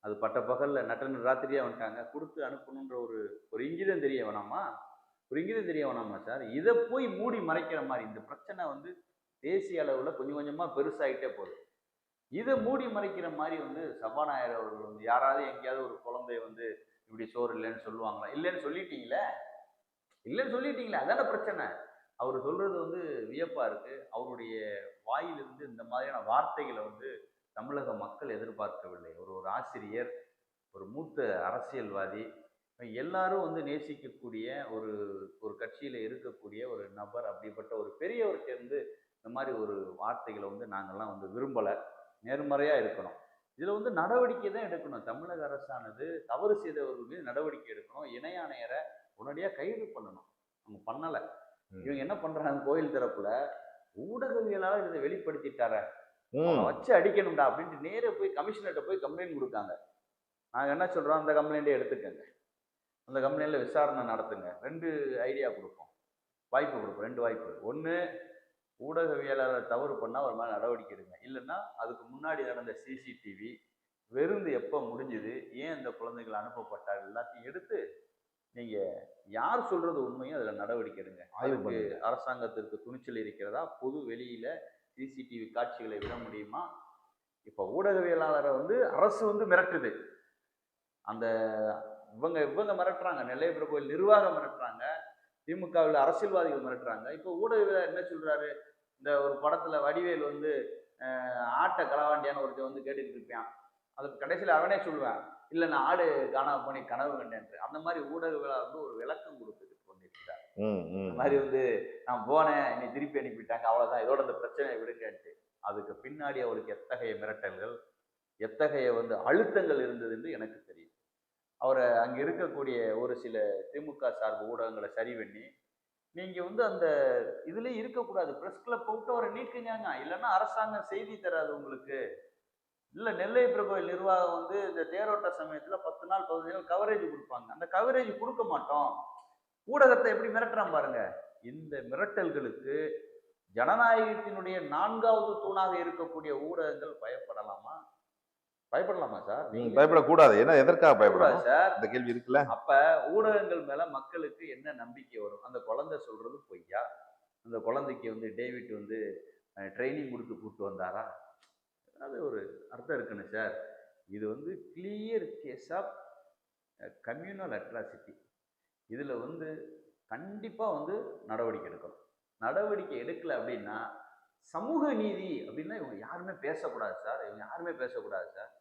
அது பட்ட பகல்ல நட்டன்னு ராத்திரியா வந்துட்டாங்க. குடுத்து அனுப்பணுன்ற ஒரு ஒரு இங்கிதம் தெரிய வேணாமா? ஒரு இங்கிதம் தெரிய வேணாமா சார்? இத போய் மூடி மறைக்கிற மாரி, இந்த பிரச்சனை வந்து தேசிய அளவுல கொஞ்சம் கொஞ்சமா பெருசாயிட்டே போகுது. இத மூடி மறைக்கிற மாரி வந்து சபாநாயகர் அவர்கள் வந்து யாராவது எங்கேயாவது ஒரு குழந்தை வந்து இப்படி சோறு இல்லன்னு சொல்லுவாங்களா? இல்லன்னு சொல்லிட்டீங்களே! இல்லன்னு சொல்லிட்டீங்களே! அதானே பிரச்சனை. அவரு சொல்றது வந்து வியப்பா இருக்கு. அவருடைய வாயிலிருந்து இந்த மாதிரியான வார்த்தைகள வந்து தமிழக மக்கள் எதிர்பார்க்கவில்லை. ஒரு ஒரு ஆசிரியர், ஒரு மூத்த அரசியல்வாதி, எல்லாரும் வந்து நேசிக்கக்கூடிய ஒரு ஒரு கட்சியில இருக்கக்கூடிய ஒரு நபர். அப்படிப்பட்ட ஒரு பெரியவர்ட்ட இருந்து இந்த மாரி ஒரு வார்த்தைகள வந்து நாங்கலாம் வந்து விரும்பல. நேர்மறையா இருக்கணும். இதுல வந்து நடவடிக்கை தான் எடுக்கணும். தமிழக அரசானது தவறு செய்தவர்கள் மீது நடவடிக்கை எடுக்கணும். இணை ஆணையர உடனடியா கைது பண்ணணும். அவங்க பண்ணல. ம். இவங்க என்ன பண்றாங்க கோயில் தரப்புல, ஊடகவியலாளர் இத வெளிப்படுத்திட்டாரே, அவன ம். வச்சு அடிக்கணும்டா அப்படின்ட்டு நேரா போய் கமிஷனர்ட்ட போய் கம்ப்ளைண்ட் குடுக்காங்க. நாங்க என்ன சொல்றோம், அந்த கம்ப்ளைண்ட்ட எடுத்துக்கங்க. அந்த கம்ப்ளைண்ட்ல விசாரணை நடத்துங்க. 2 ஐடியா குடுப்போம். வாய்ப்பு குடுப்போம். 2 வாய்ப்பு. 1 ஊடகவியலாளர் தவறு பண்ணா அவர் மேல நடவடிக்கை எடுங்க. இல்லன்னா, அதுக்கு முன்னாடி நடந்த சிசிடிவி, விருந்து எப்ப முடிஞ்சது? ஏன் இந்த குழந்தைகள் அனுப்பப்பட்டார்கள்? எல்லாத்தையும் எடுத்து நீங்க யார் சொல்றது உண்மையோ அதுல நடவடிக்கை எடுங்க. ஆய்வு அதுக்கு பண்ணுங்க. அரசாங்கத்திற்கு துணிச்சல் இருக்கிறதா? பொது வெளியில சிசிடிவி காட்சிகளை விட முடியுமா? இப்ப ஊடகவியலாளர வந்து அரசு வந்து மிரட்டுது. அந்த இவங்க இவங்க மிரட்டுறாங்க. நெல்லையப்பர் கோயில் நிர்வாகம் மிரட்டுறாங்க. திமுகவில் அரசியல்வாதிகள் மிரட்டுறாங்க. இப்போ ஊடகவியலாளர் என்ன சொல்றாரு? இந்த ஒரு படத்துல வடிவேலு வந்து ஆட்ட களவாண்டியான்னு ஒருத்தன் வந்து கேட்டுக்கிட்டு இருப்பான். அதுக்கு கடைசியில அவனே சொல்லுவான். இல்ல நான் ஆடு காணாம போனி கனவு கண்டேன்ட்டு. அந்த மாரி ஊடகவியலாளர் வந்து ஒரு விளக்கம் கொடுத்துட்டு கொண்டிருக்கிறார். ம், இந்த ம், மாரி ம். வந்து நான் போனேன், என்னை திருப்பி அனுப்பிட்டாங்க. அவ்வளோதான். இதோட இந்த பிரச்சனைய விடுங்கன்ட்டு. அதுக்கு பின்னாடி அவருக்கு எத்தகைய மிரட்டல்கள், எத்தகைய வந்து அழுத்தங்கள் இருந்தது என்று எனக்கு தெரியும். அவர அங்க இருக்கக்கூடிய ஒரு சில திமுக சார்பு ஊடகங்கள சரி பண்ணி, நீங்க வந்து அந்த இதுலயே இருக்கக்கூடாது. பிரஸ் கிளப்ப விட்டு அவர நீக்குங்கங்க. இல்லன்னா அரசாங்கம் செய்தி தராது உங்களுக்கு. இல்ல நெல்லையப்பர் கோயில் நிர்வாகம் வந்து இந்த தேரோட்ட சமயத்துல 10 நாள், 15 நாள் கவரேஜ் குடுப்பாங்க. அந்த கவரேஜ் குடுக்க மாட்டோம். ஊடகத்த எப்படி மிரட்டுறான் பாருங்க. இந்த மிரட்டல்களுக்கு ஜனநாயகத்தினுடைய 4வது தூணாக இருக்கக்கூடிய ஊடகங்கள் பயப்படலாமா? பயப்படலாமா சார்? ம். நீங்களே சொல்லுங்க. பயப்படக்கூடாது. ஏன்னா எதற்காக பயப்படக்கூடாது பயப்படணும்? சார். இந்த கேள்வி இருக்குல்ல. அப்ப ஊடகங்கள் மேல மக்களுக்கு என்ன நம்பிக்கை வரும்? அந்த குழந்தை சொல்றது பொய்யா? அந்த குழந்தைக்கு வந்து டேவிட் வந்து ட்ரெய்னிங் குடுத்து கூட்டு வந்தாரா? அது ஒரு அர்த்தம் இருக்குன்னு சார். இது வந்து clear case of communal atrocity. இதுல வந்து கண்டிப்பா வந்து நடவடிக்கை எடுக்கணும். நடவடிக்கை எடுக்கல அப்படின்னா, சமூக நீதி அப்படின்னா இவங்க யாருமே பேசக்கூடாது சார். இவங்க யாருமே பேசக்கூடாது சார்.